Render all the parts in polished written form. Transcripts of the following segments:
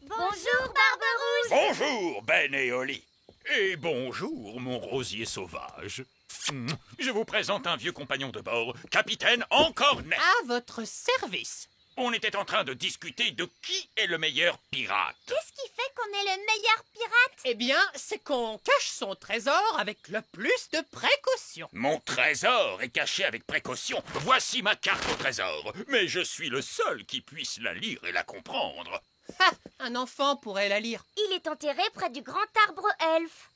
Bonjour, Barbe-Rouge. Bonjour, Ben et Oli. Et bonjour, mon rosier sauvage. Je vous présente un vieux compagnon de bord, Capitaine Encornet. À votre service. On était en train de discuter de qui est le meilleur pirate. Qu'est-ce qui fait qu'on est le meilleur pirate? Eh bien, c'est qu'on cache son trésor avec le plus de précaution. Mon trésor est caché avec précaution. Voici ma carte au trésor. Mais je suis le seul qui puisse la lire et la comprendre. Ah, un enfant pourrait la lire. Il est enterré près du grand arbre elfe.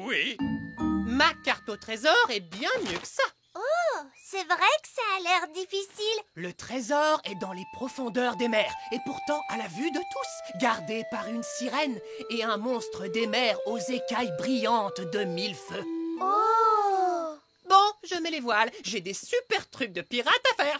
Oui. Ma carte au trésor est bien mieux que ça. Oh, c'est vrai que ça a l'air difficile. Le trésor est dans les profondeurs des mers, et pourtant à la vue de tous, gardé par une sirène et un monstre des mers aux écailles brillantes de 1000 feux. Oh! Bon, je mets les voiles, j'ai des super trucs de pirate à faire.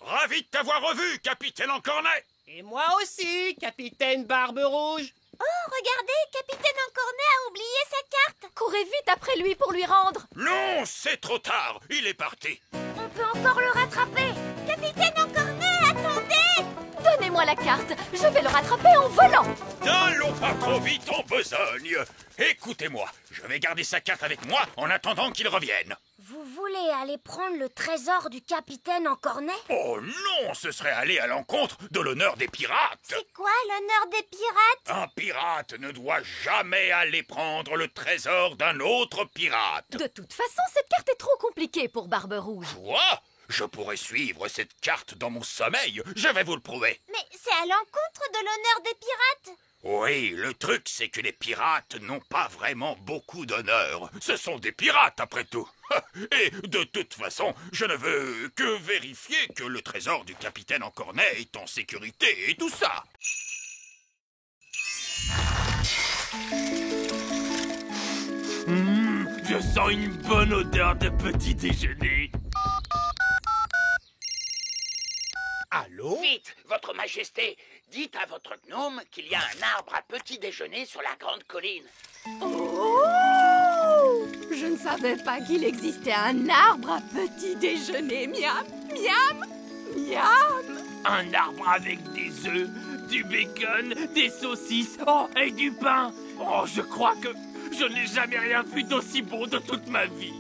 Ravi de t'avoir revu, Capitaine Encornet. Et moi aussi, Capitaine Barbe-Rouge. Oh, regardez, Capitaine Encornet a oublié sa carte. Courez vite après lui pour lui rendre. Non, c'est trop tard. Il est parti. On peut encore le rattraper. Capitaine Encornet, attendez! Donnez-moi la carte, je vais le rattraper en volant. N'allons pas trop vite en besogne. Écoutez-moi, je vais garder sa carte avec moi en attendant qu'il revienne. Vous voulez aller prendre le trésor du Capitaine Encornet? Oh non, ce serait aller à l'encontre de l'honneur des pirates. C'est quoi l'honneur des pirates? Un pirate ne doit jamais aller prendre le trésor d'un autre pirate. De toute façon, cette carte est trop compliquée pour Barbe-Rouge. Quoi? Je pourrais suivre cette carte dans mon sommeil. Je vais vous le prouver. Mais c'est à l'encontre de l'honneur des pirates. Oui, le truc, c'est que les pirates n'ont pas vraiment beaucoup d'honneur. Ce sont des pirates, après tout. Et de toute façon, je ne veux que vérifier que le trésor du capitaine Encornet est en sécurité et tout ça. Je sens une bonne odeur de petit déjeuner. Allô? Vite, votre majesté, dites à votre gnome qu'il y a un arbre à petit déjeuner sur la grande colline. Oh! Je ne savais pas qu'il existait un arbre à petit déjeuner. Miam, miam, miam. Un arbre avec des œufs, du bacon, des saucisses, oh, et du pain. Oh, je crois que je n'ai jamais rien vu d'aussi bon de toute ma vie.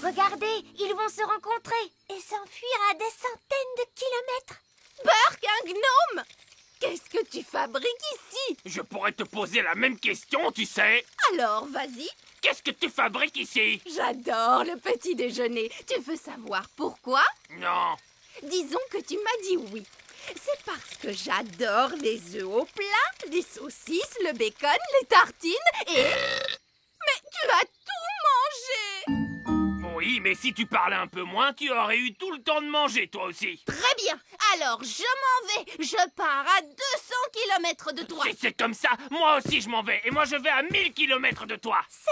Regardez, ils vont se rencontrer et s'enfuir à des centaines de kilomètres. Burk, un gnome! Qu'est-ce que tu fabriques ici? Je pourrais te poser la même question, tu sais. Alors, vas-y. Qu'est-ce que tu fabriques ici? J'adore le petit déjeuner. Tu veux savoir pourquoi? Non. Disons que tu m'as dit oui. C'est parce que j'adore les œufs au plat, les saucisses, le bacon, les tartines et... Mais tu as tout mangé! Oui, mais si tu parlais un peu moins, tu aurais eu tout le temps de manger, toi aussi. Très bien. Alors, je m'en vais. Je pars à 200 kilomètres de toi. Si c'est comme ça, moi aussi je m'en vais. Et moi je vais à 1000 kilomètres de toi. Ça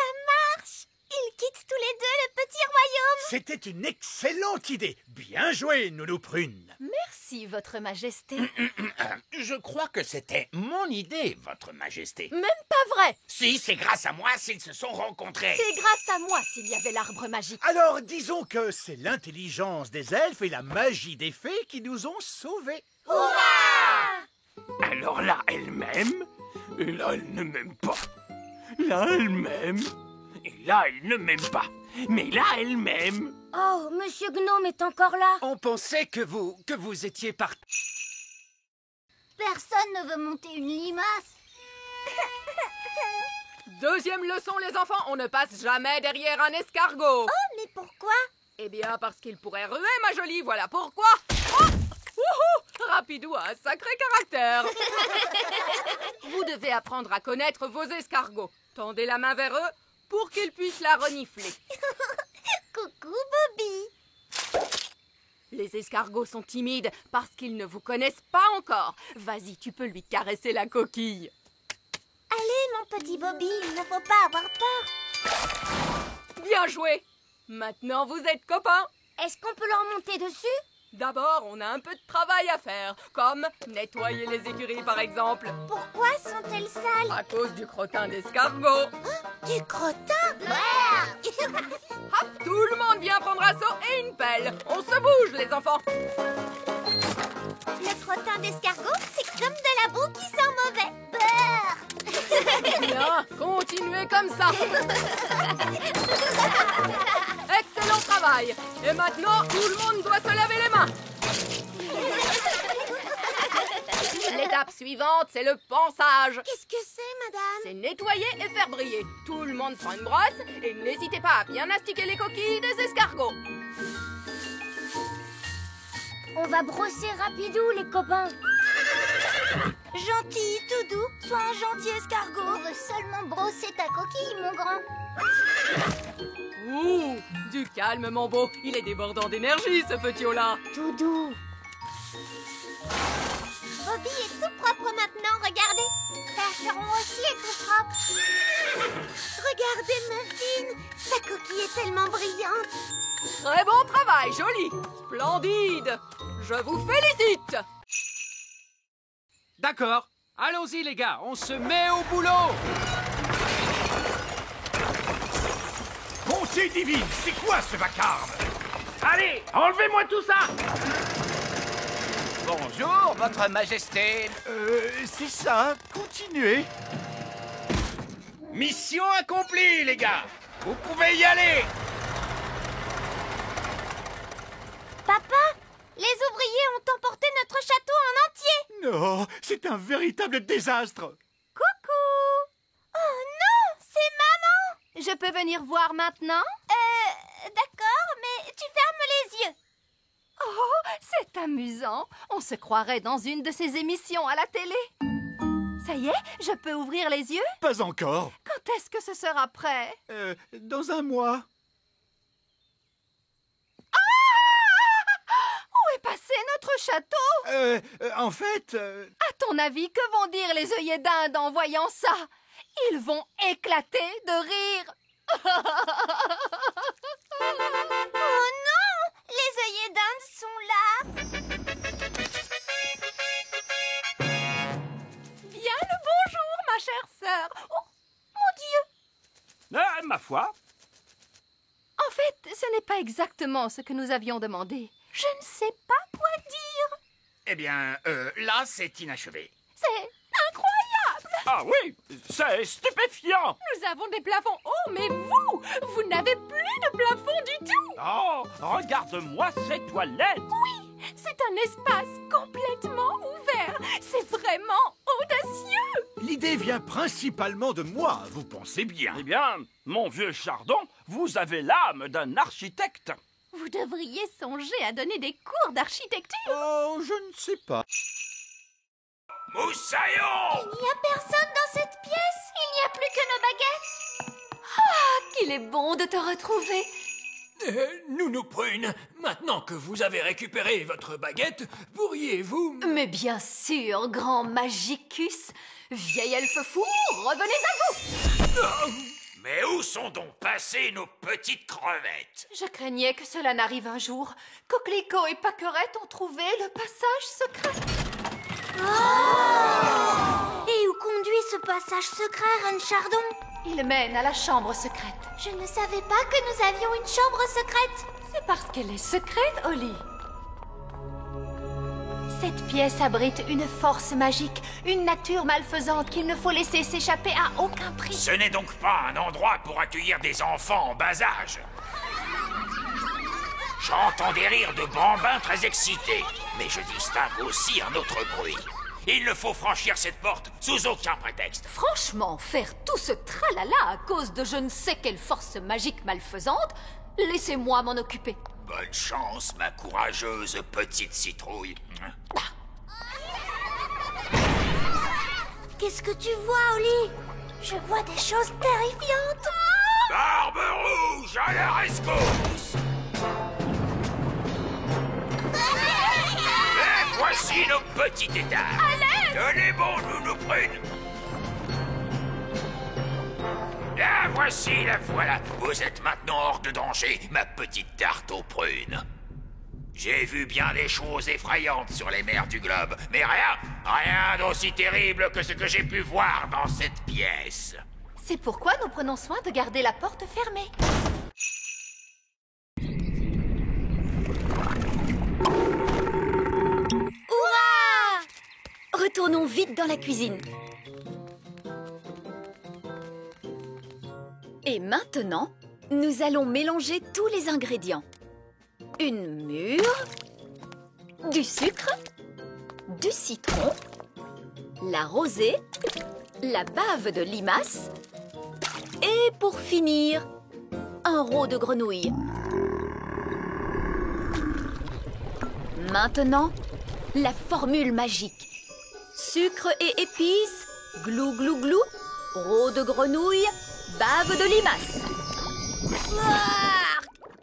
marche. Ils quittent tous les deux le petit royaume. C'était une excellente idée. Bien joué, Nounou Prune. Merci, votre majesté. Je crois que c'était mon idée, votre majesté. Même pas vrai. Si, c'est grâce à moi s'ils se sont rencontrés. C'est grâce à moi s'il y avait l'arbre magique. Alors, disons que c'est l'intelligence des elfes et la magie des fées qui nous ont sauvés. Alors là, elle m'aime. Et là, elle ne m'aime pas. Là, elle m'aime. Et là, elle ne m'aime pas. Mais là, elle m'aime. Oh, Monsieur Gnome est encore là. On pensait que vous étiez parti. Personne ne veut monter une limace. Deuxième leçon, les enfants, on ne passe jamais derrière un escargot. Oh, mais pourquoi? Eh bien, parce qu'il pourrait ruer, ma jolie, voilà pourquoi. Oh! Wouhou! Rapidou a un sacré caractère. Vous devez apprendre à connaître vos escargots. Tendez la main vers eux pour qu'ils puissent la renifler. Coucou, Bobby. Les escargots sont timides parce qu'ils ne vous connaissent pas encore. Vas-y, tu peux lui caresser la coquille. Allez, mon petit Bobby, il ne faut pas avoir peur. Bien joué. Maintenant, vous êtes copains. Est-ce qu'on peut leur monter dessus? D'abord, on a un peu de travail à faire, comme nettoyer les écuries par exemple. Pourquoi sont-elles sales? À cause du crottin d'escargot. Du crottin? Hop, tout le monde vient prendre un seau et une pelle. On se bouge, les enfants. Le crottin d'escargot, c'est comme de la boue qui sent c'est comme ça. Excellent travail. Et maintenant, tout le monde doit se laver les mains. L'étape suivante, c'est le pansage. Qu'est-ce que c'est, madame? C'est nettoyer et faire briller. Tout le monde prend une brosse et n'hésitez pas à bien astiquer les coquilles des escargots. On va brosser rapidou, les copains. Gentil, tout doux, sois un gentil escargot. On veut seulement brosser ta coquille, mon grand. Ouh, du calme, mon beau. Il est débordant d'énergie, ce petit-là. Tout doux. Bobby est tout propre maintenant, regardez. Percheron aussi est tout propre. Regardez Muffin, sa coquille est tellement brillante. Très bon travail, joli. Splendide. Je vous félicite. D'accord. Allons-y, les gars. On se met au boulot. Bonté divine, c'est quoi ce vacarme? Allez, enlevez-moi tout ça. Bonjour, votre majesté. C'est ça, continuez. Mission accomplie, les gars. Vous pouvez y aller. Papa, les ouvriers ont emporté notre château en entier. Non, c'est un véritable désastre. Coucou. Oh non, c'est maman. Je peux venir voir maintenant? D'accord, mais tu fermes les yeux. Oh, c'est amusant. On se croirait dans une de ces émissions à la télé. Ça y est, je peux ouvrir les yeux? Pas encore. Quand est-ce que ce sera prêt? Dans un mois. Où est passé notre château? En fait... À ton avis, que vont dire les œillets d'Inde en voyant ça? Ils vont éclater de rire. Oh non, les œillets d'Inde sont là. Bien le bonjour, ma chère sœur. Oh, mon Dieu! Ma foi. En fait, ce n'est pas exactement ce que nous avions demandé. Je ne sais pas quoi dire. Eh bien, là, c'est inachevé. C'est incroyable! Ah oui, c'est stupéfiant. Nous avons des plafonds hauts, mais vous n'avez plus de plafond du tout. Oh, regarde-moi ces toilettes. C'est un espace complètement ouvert. C'est vraiment audacieux. L'idée vient principalement de moi, vous pensez bien. Eh bien, mon vieux Chardon, vous avez l'âme d'un architecte. Vous devriez songer à donner des cours d'architecture. Oh, je ne sais pas. Moussaillon! Il n'y a personne dans cette pièce. Il n'y a plus que nos baguettes. Qu'il est bon de te retrouver. Nounou Prune, maintenant que vous avez récupéré votre baguette, pourriez-vous... Mais bien sûr, grand Magicus. Vieil elfe fou, revenez à vous. Mais où sont donc passées nos petites crevettes? Je craignais que cela n'arrive un jour. Coquelicot et Paquerette ont trouvé le passage secret. Et où conduit ce passage secret, Reine Chardon? Il mène à la chambre secrète. Je ne savais pas que nous avions une chambre secrète. C'est parce qu'elle est secrète, Holly. Cette pièce abrite une force magique, une nature malfaisante qu'il ne faut laisser s'échapper à aucun prix. Ce n'est donc pas un endroit pour accueillir des enfants en bas âge. J'entends des rires de bambins très excités, mais je distingue aussi un autre bruit. Il ne faut franchir cette porte sous aucun prétexte. Franchement, faire tout ce tralala à cause de je ne sais quelle force magique malfaisante, laissez-moi m'en occuper. Bonne chance, ma courageuse petite citrouille. Qu'est-ce que tu vois, Holly? Je vois des choses terrifiantes. Barbe rouge à la rescousse! Et voici nos petits étages. Tenez bon, Nounou Prune. Ah, voici, la voilà. Vous êtes maintenant hors de danger, ma petite tarte aux prunes. J'ai vu bien des choses effrayantes sur les mers du globe, mais rien d'aussi terrible que ce que j'ai pu voir dans cette pièce. C'est pourquoi nous prenons soin de garder la porte fermée. Hurrah! Retournons vite dans la cuisine. Et maintenant, nous allons mélanger tous les ingrédients. Une mûre, du sucre, du citron, la rosée, la bave de limace et pour finir, un rot de grenouille. Maintenant, la formule magique. Sucre et épices, glou glou glou, rot de grenouille, bave de limace.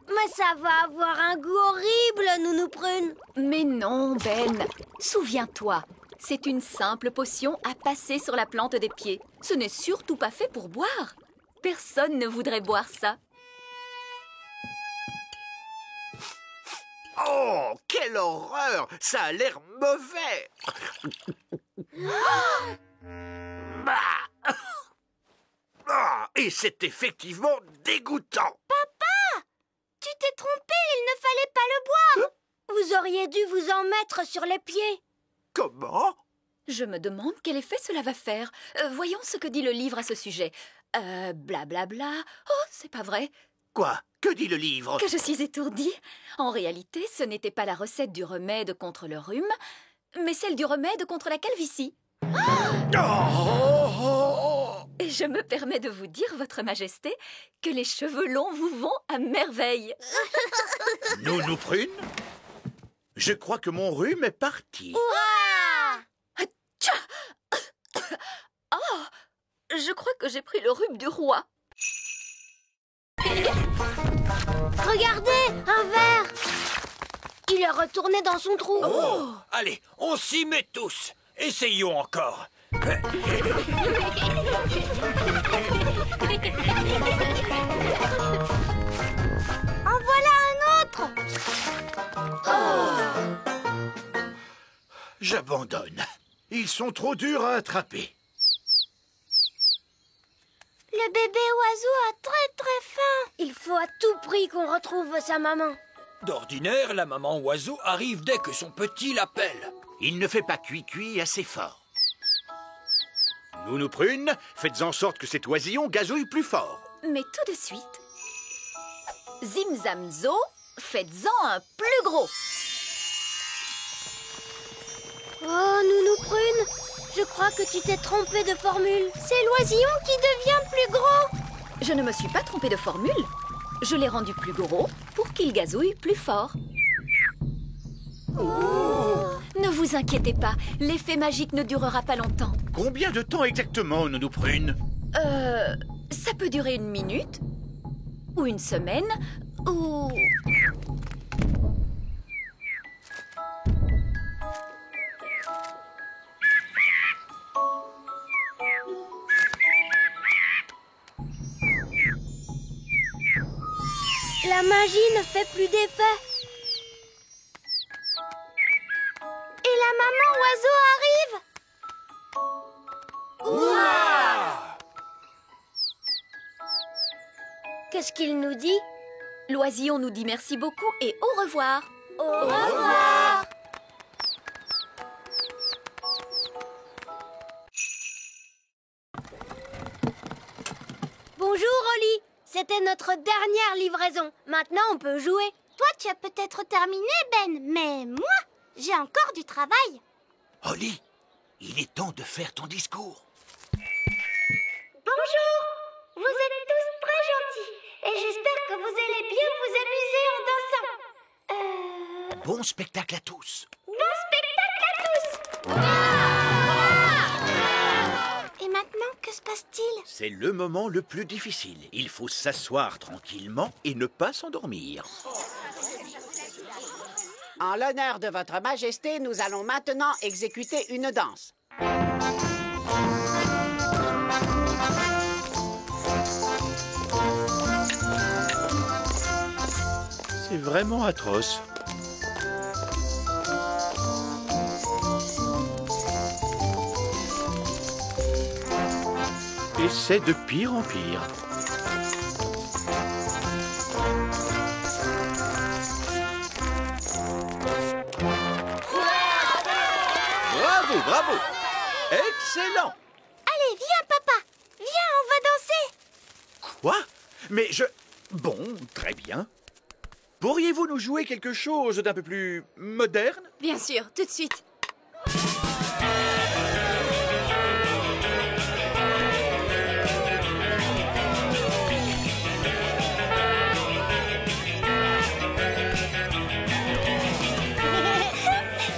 Mais ça va avoir un goût horrible, Nounou Prune. Mais non, Ben. Souviens-toi, c'est une simple potion à passer sur la plante des pieds. Ce n'est surtout pas fait pour boire. Personne ne voudrait boire ça. Oh, quelle horreur! Ça a l'air mauvais! Et c'est effectivement dégoûtant! Papa! Tu t'es trompé, il ne fallait pas le boire! Vous auriez dû vous en mettre sur les pieds. Comment? Je me demande quel effet cela va faire. Voyons ce que dit le livre à ce sujet. Blablabla. Oh, c'est pas vrai. Quoi? Que dit le livre? Que je suis étourdie. En réalité, ce n'était pas la recette du remède contre le rhume, mais celle du remède contre la calvitie. Et je me permets de vous dire, Votre Majesté, que les cheveux longs vous vont à merveille. Nounou Prune, je crois que mon rhume est parti. Oh, je crois que j'ai pris le rhume du roi. Regardez, un verre. Il est retourné dans son trou. Oh, allez, on s'y met tous. Essayons encore. En voilà un autre. J'abandonne. Ils sont trop durs à attraper. Le bébé oiseau a très faim. Il faut à tout prix qu'on retrouve sa maman. D'ordinaire, la maman oiseau arrive dès que son petit l'appelle. Il ne fait pas cuit assez fort. Nounou Prune, faites en sorte que cet oisillon gazouille plus fort. Mais tout de suite, Zim Zam Zo, faites-en un plus gros. Oh, Nounou Prune, je crois que tu t'es trompée de formule. C'est l'oisillon qui devient plus gros. Je ne me suis pas trompée de formule. Je l'ai rendu plus gros pour qu'il gazouille plus fort. Ne vous inquiétez pas, l'effet magique ne durera pas longtemps. Combien de temps exactement, Nounou Prune? Ça peut durer 1 minute, ou 1 semaine, ou... La magie ne fait plus d'effet. Et la maman oiseau arrive. Ouah! Qu'est-ce qu'il nous dit? L'oisillon nous dit merci beaucoup et au revoir. Au revoir. Bonjour, Oli. C'était notre dernière livraison. Maintenant, on peut jouer. Toi, tu as peut-être terminé, Ben, mais moi, j'ai encore du travail. Holly, il est temps de faire ton discours. Bonjour. Vous êtes tous très gentils et j'espère que vous allez bien vous amuser en dansant. Bon spectacle à tous. Bon spectacle à tous. Et maintenant, que se passe-t-il? C'est le moment le plus difficile. Il faut s'asseoir tranquillement et ne pas s'endormir. En l'honneur de Votre Majesté, nous allons maintenant exécuter une danse. C'est vraiment atroce. Et c'est de pire en pire. Bravo, bravo! Excellent! Allez, viens, papa. Viens, on va danser. Quoi? Mais je... Bon, très bien. Pourriez-vous nous jouer quelque chose d'un peu plus moderne? Bien sûr, tout de suite.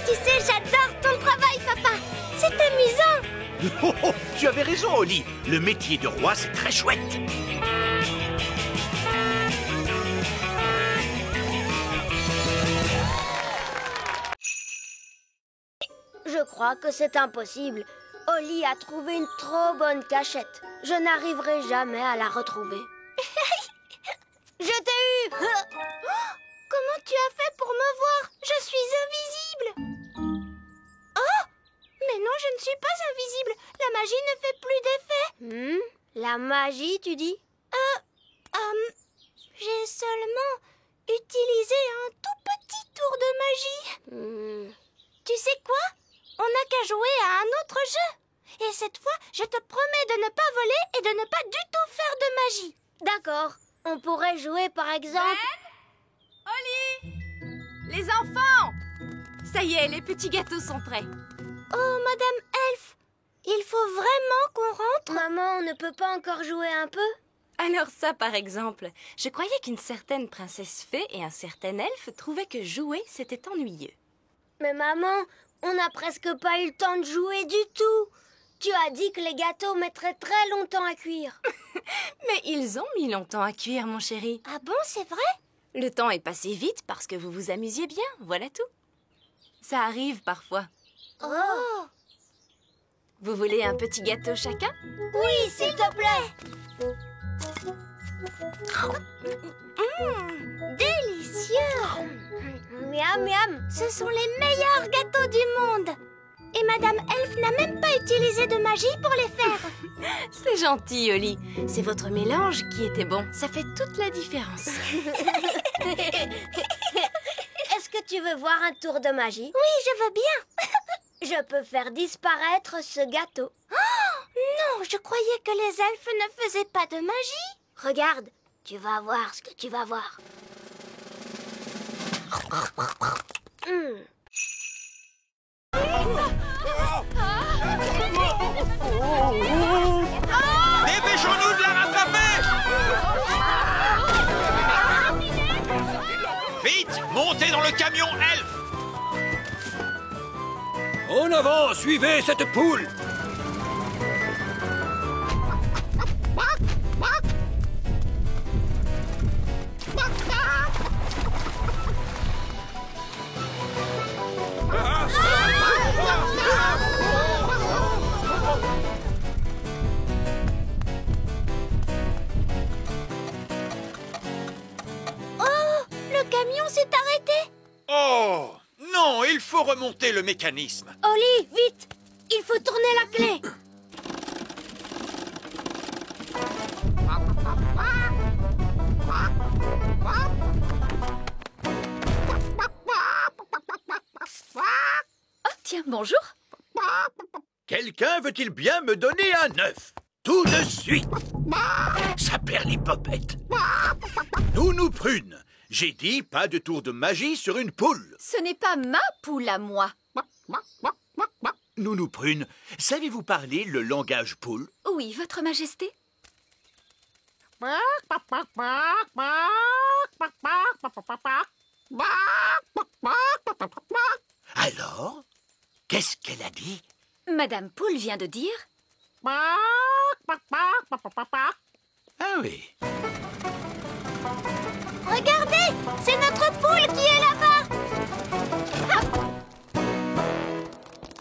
Tu sais, j'adore ton travail, papa. C'est amusant. Oh, oh, tu avais raison, Oli. Le métier de roi, c'est très chouette. Je crois que c'est impossible. Oli a trouvé une trop bonne cachette. Je n'arriverai jamais à la retrouver. Je t'ai eu! Comment tu as fait pour me voir? Je suis invisible. Oh! Mais non, je ne suis pas invisible. La magie ne fait plus d'effet. La magie, tu dis? J'ai seulement utilisé un tout petit tour de magie. Tu sais quoi? On n'a qu'à jouer à un autre jeu. Et cette fois, je te promets de ne pas voler et de ne pas du tout faire de magie. D'accord. On pourrait jouer, par exemple... Oli! Les enfants! Ça y est, les petits gâteaux sont prêts. Oh, Madame Elf, il faut vraiment qu'on rentre. Maman, on ne peut pas encore jouer un peu? Alors ça, par exemple, je croyais qu'une certaine princesse fée et un certain elfe trouvaient que jouer, c'était ennuyeux. Mais maman, on n'a presque pas eu le temps de jouer du tout. Tu as dit que les gâteaux mettraient très longtemps à cuire. Mais ils ont mis longtemps à cuire, mon chéri. Ah bon, c'est vrai? Le temps est passé vite parce que vous vous amusiez bien, voilà tout. Ça arrive parfois. Oh! Vous voulez un petit gâteau chacun? Oui, s'il te plaît. Délicieux! Miam, miam. Ce sont les meilleurs gâteaux du monde. Et Madame Elf n'a même pas utilisé de magie pour les faire. C'est gentil, Oli. C'est votre mélange qui était bon. Ça fait toute la différence. Est-ce que tu veux voir un tour de magie? Oui, je veux bien. Je peux faire disparaître ce gâteau. Oh, non, je croyais que les elfes ne faisaient pas de magie. Regarde, tu vas voir ce que tu vas voir. Dépêchons-nous de la rattraper! Vite, montez dans le camion elfe! En avant, suivez cette poule! Le camion s'est arrêté. Oh! Non, il faut remonter le mécanisme. Oli, vite! Il faut tourner la clé. Oh, tiens, bonjour. Quelqu'un veut-il bien me donner un œuf? Tout de suite. Ça perd les popettes. Nounou Prune, j'ai dit pas de tour de magie sur une poule. Ce n'est pas ma poule à moi. Nounou Prune, savez-vous parler le langage poule? Oui, Votre Majesté. Alors, qu'est-ce qu'elle a dit? Madame Poule vient de dire... Ah oui. Regardez, c'est notre poule qui est là-bas.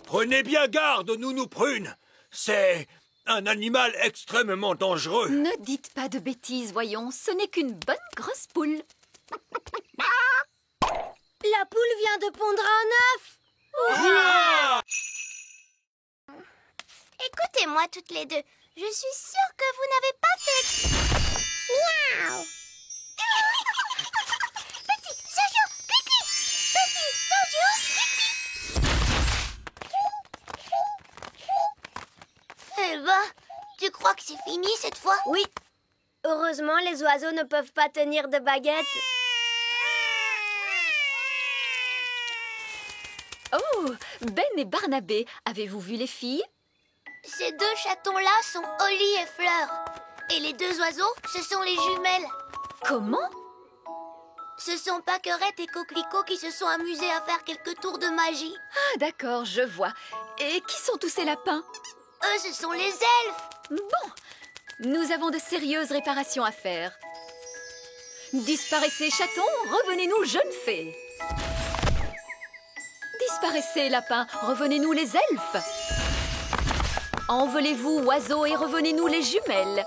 Prenez bien garde, Nounou Prune. C'est un animal extrêmement dangereux. Ne dites pas de bêtises, voyons. Ce n'est qu'une bonne grosse poule. La poule vient de pondre un œuf. Hurrah! Écoutez-moi toutes les deux. Je suis sûre que vous n'avez pas fait... Miaou. Petit Jojo, pipi. Petit Jojo, pipi. Eh ben, tu crois que c'est fini cette fois? Oui. Heureusement, les oiseaux ne peuvent pas tenir de baguette. Oh, Ben et Barnabé, avez-vous vu les filles? Ces deux chatons-là sont Holly et Fleur. Et les deux oiseaux, ce sont les jumelles. Comment? Ce sont Pâquerette et Coquelicot qui se sont amusés à faire quelques tours de magie. Ah, d'accord, je vois. Et qui sont tous ces lapins? Eux, ce sont les elfes. Bon, nous avons de sérieuses réparations à faire. Disparaissez, chatons, revenez-nous, jeunes fées. Disparaissez, lapins, revenez-nous, les elfes. Envolez-vous, oiseaux, et revenez-nous, les jumelles.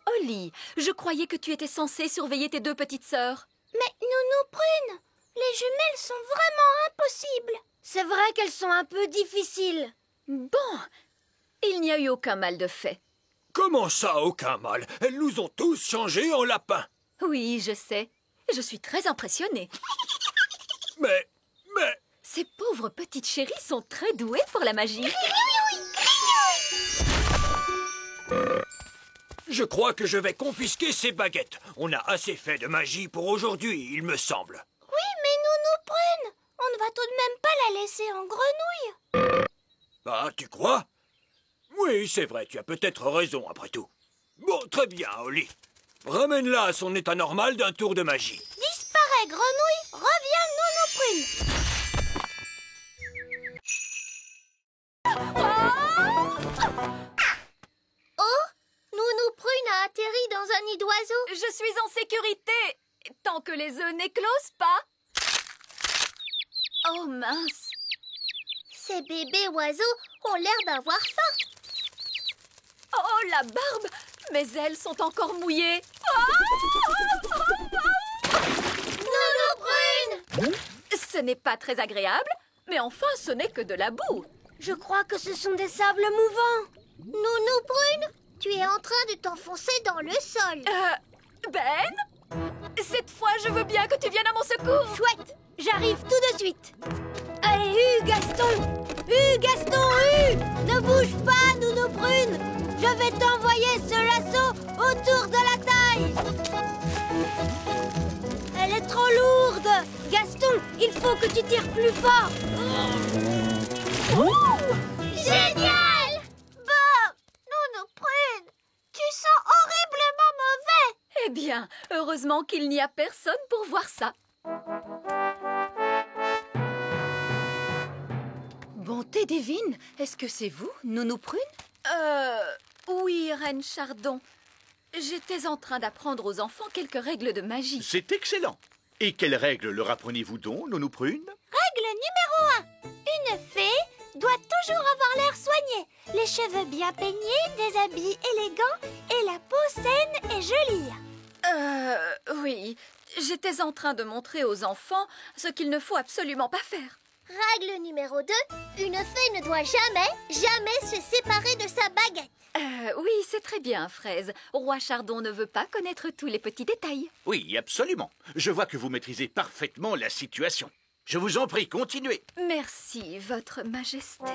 Holly, je croyais que tu étais censée surveiller tes deux petites sœurs. Mais Nounou Prune, les jumelles sont vraiment impossibles. C'est vrai qu'elles sont un peu difficiles. Bon, il n'y a eu aucun mal de fait. Comment ça, aucun mal? Elles nous ont tous changés en lapins. Oui, je sais. Je suis très impressionnée. Mais... Ces pauvres petites chéries sont très douées pour la magie. Je crois que je vais confisquer ces baguettes. On a assez fait de magie pour aujourd'hui, il me semble. Oui, mais Nounou Prune, on ne va tout de même pas la laisser en grenouille. Ah, tu crois? Oui, c'est vrai, tu as peut-être raison après tout. Bon, très bien, Holly. Ramène-la à son état normal d'un tour de magie. Disparaît, grenouille, reviens, Nounou Prune. Oh, Nounou Prune a atterri dans un nid d'oiseaux. Je suis en sécurité, tant que les œufs n'éclosent pas. Oh mince. Ces bébés oiseaux ont l'air d'avoir faim. Oh, la barbe! Mes ailes sont encore mouillées. Nounou Prune! Ce n'est pas très agréable, mais enfin, ce n'est que de la boue. Je crois que ce sont des sables mouvants. Nounou Prune, tu es en train de t'enfoncer dans le sol. Ben? Cette fois, je veux bien que tu viennes à mon secours. Chouette, j'arrive tout de suite. Allez, Gaston! Gaston, ne bouge pas, Nounou Prune. Je vais t'envoyer ce lasso autour de la taille. Elle est trop lourde. Gaston, il faut que tu tires plus fort. Génial! Bon, Nounou Prune, tu sens horriblement mauvais. Eh bien, heureusement qu'il n'y a personne pour voir ça. Bonté divine, est-ce que c'est vous, Nounou Prune? Oui, Reine Chardon. J'étais en train d'apprendre aux enfants quelques règles de magie. C'est excellent. Et quelles règles leur apprenez-vous donc, Nounou Prune? Règle numéro 1. Une fée doit toujours avoir l'air soigné, les cheveux bien peignés, des habits élégants et la peau saine et jolie. Oui. J'étais en train de montrer aux enfants ce qu'il ne faut absolument pas faire. Règle numéro 2. Une fée ne doit jamais se séparer de sa baguette. Oui, c'est très bien, Fraise. Roi Chardon ne veut pas connaître tous les petits détails. Oui, absolument. Je vois que vous maîtrisez parfaitement la situation. Je vous en prie, continuez. Merci, Votre Majesté.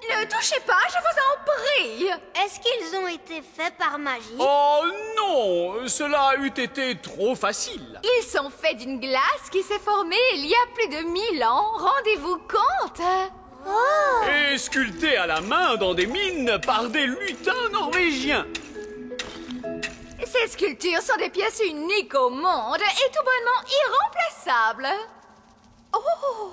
Ne touchez pas, je vous en prie. Est-ce qu'ils ont été faits par magie? Oh non, cela eût été trop facile. Ils sont faits d'une glace qui s'est formée il y a plus de 1000 ans. Rendez-vous compte? Oh! Et sculptés à la main dans des mines par des lutins norvégiens. Ces sculptures sont des pièces uniques au monde et tout bonnement irremplaçables. Oh,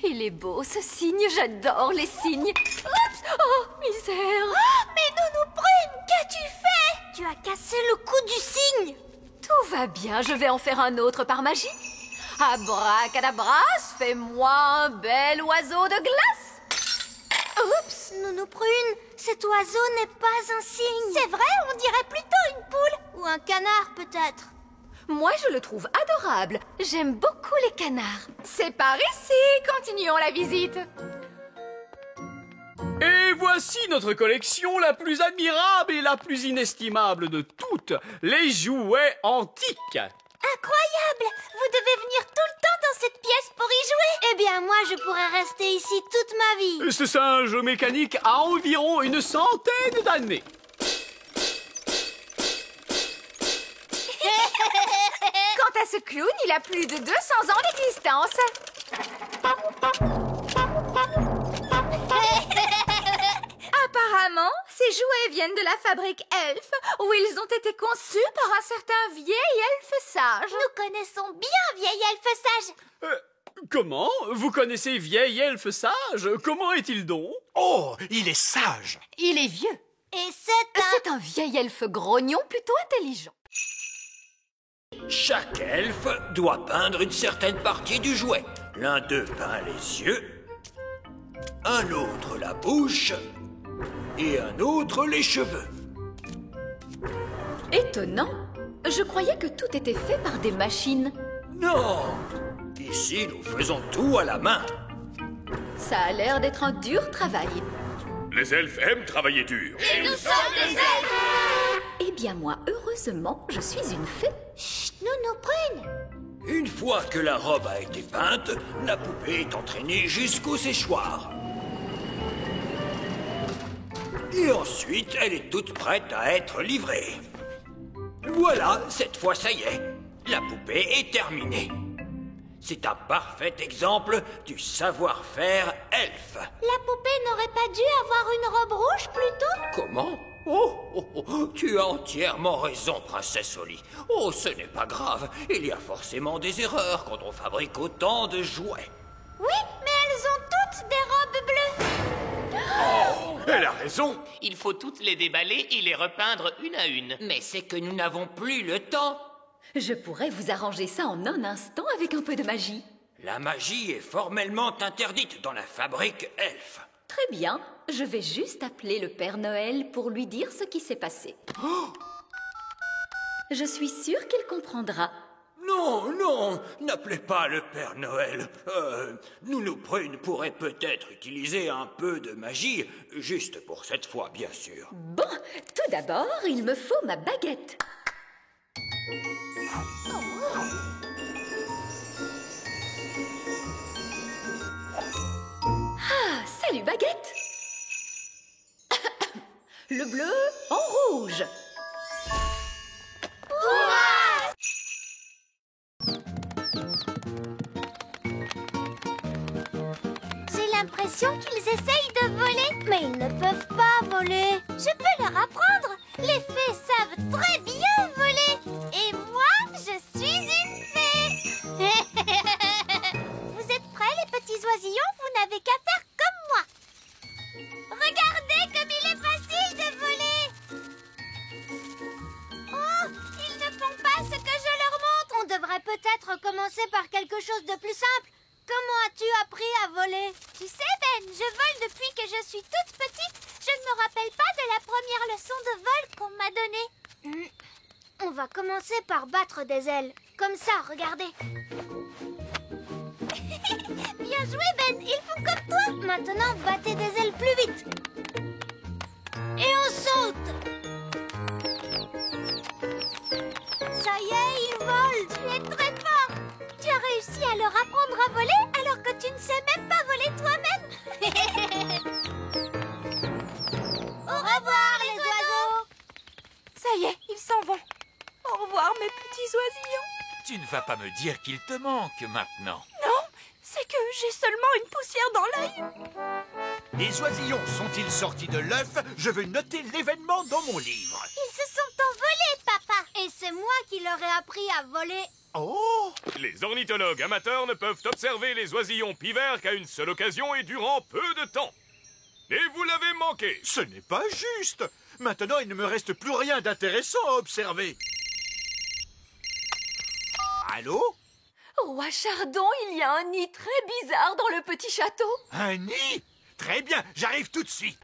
il est beau ce signe, j'adore les signes. Oups, oh, misère. Oh, mais Nounou Prune, qu'as-tu fait? Tu as cassé le cou du cygne. Tout va bien, je vais en faire un autre par magie. Abracadabras, fais-moi un bel oiseau de glace. Oups, Nounou Prune, cet oiseau n'est pas un cygne. C'est vrai, on dirait plutôt une poule. Ou un canard peut-être. Moi, je le trouve adorable. J'aime beaucoup les canards. C'est par ici, continuons la visite. Et voici notre collection la plus admirable et la plus inestimable de toutes, les jouets antiques. Incroyable! Vous devez venir tout le temps dans dans cette pièce pour y jouer. Eh bien, moi, je pourrais rester ici toute ma vie. Ce singe mécanique a environ une centaine d'années. Quant à ce clown, il a plus de 200 ans d'existence. Apparemment, ces jouets viennent de la fabrique Elf, où ils ont été conçus par un certain vieil elfe sage. Nous connaissons bien vieil elfe sage. Comment? Vous connaissez vieil elfe sage? Comment est-il donc? Oh, il est sage. Il est vieux. Et C'est un vieil elfe grognon plutôt intelligent. Chaque elfe doit peindre une certaine partie du jouet. L'un d'eux peint les yeux, un autre la bouche et un autre les cheveux. Étonnant. Je croyais que tout était fait par des machines. Non, ici nous faisons tout à la main. Ça a l'air d'être un dur travail. Les elfes aiment travailler dur. Et nous sommes des elfes. Eh bien moi, heureusement, je suis une fée. Chut, nous prune. Une fois que la robe a été peinte, la poupée est entraînée jusqu'au séchoir. Et ensuite, elle est toute prête à être livrée. Voilà, cette fois ça y est, la poupée est terminée. C'est un parfait exemple du savoir-faire elfe. La poupée n'aurait pas dû avoir une robe rouge plutôt? Comment? Oh, tu as entièrement raison, princesse Oli. Oh, ce n'est pas grave, il y a forcément des erreurs quand on fabrique autant de jouets. Oui, mais elles ont toutes des robes bleues. Oh, elle a raison. Il faut toutes les déballer et les repeindre une à une. Mais c'est que nous n'avons plus le temps. Je pourrais vous arranger ça en un instant avec un peu de magie. La magie est formellement interdite dans la fabrique elfe. Très bien, je vais juste appeler le Père Noël pour lui dire ce qui s'est passé. Je suis sûre qu'il comprendra. Non, n'appelez pas le Père Noël. Nounou Prune pourrait peut-être utiliser un peu de magie, juste pour cette fois, bien sûr. Bon, tout d'abord, il me faut ma baguette. Ah, salut baguette. Le bleu en rouge. J'ai l'impression qu'ils essayent de voler. Mais ils ne peuvent pas voler. Je peux leur apprendre. Les fées savent très bien voler. Et moi, je suis une fée. Vous êtes prêts, les petits oisillons? Vous n'avez qu'à faire comme moi. Regardez comme il est facile de voler. Oh, ils ne font pas ce que je leur montre. On devrait peut-être commencer par quelque chose de plus simple. Comment as-tu appris à voler? Tu sais, Ben, je vole depuis que je suis toute petite. Je ne me rappelle pas de la première leçon de vol qu'on m'a donnée. On va commencer par battre des ailes. Comme ça, regardez. Bien joué, Ben. Ils font comme toi. Maintenant, battez des ailes plus vite. Et on saute. Ça y est, ils volent. Tu es très fort. Tu as réussi à leur apprendre à voler alors que tu ne sais même pas voler toi-même. Au revoir, les oiseaux. Ça y est, ils s'en vont. Au revoir, mes petits oisillons. Tu ne vas pas me dire qu'il te manque maintenant. Non, c'est que j'ai seulement une poussière dans l'œil. Les oisillons sont-ils sortis de l'œuf? Je veux noter l'événement dans mon livre. Ils se sont envolés, papa. Et c'est moi qui leur ai appris à voler. Oh! Les ornithologues amateurs ne peuvent observer les oisillons pivers qu'à une seule occasion et durant peu de temps. Et vous l'avez manqué. Ce n'est pas juste. Maintenant, il ne me reste plus rien d'intéressant à observer. Allô? Roi Chardon, il y a un nid très bizarre dans le petit château. Un nid? Très bien, j'arrive tout de suite.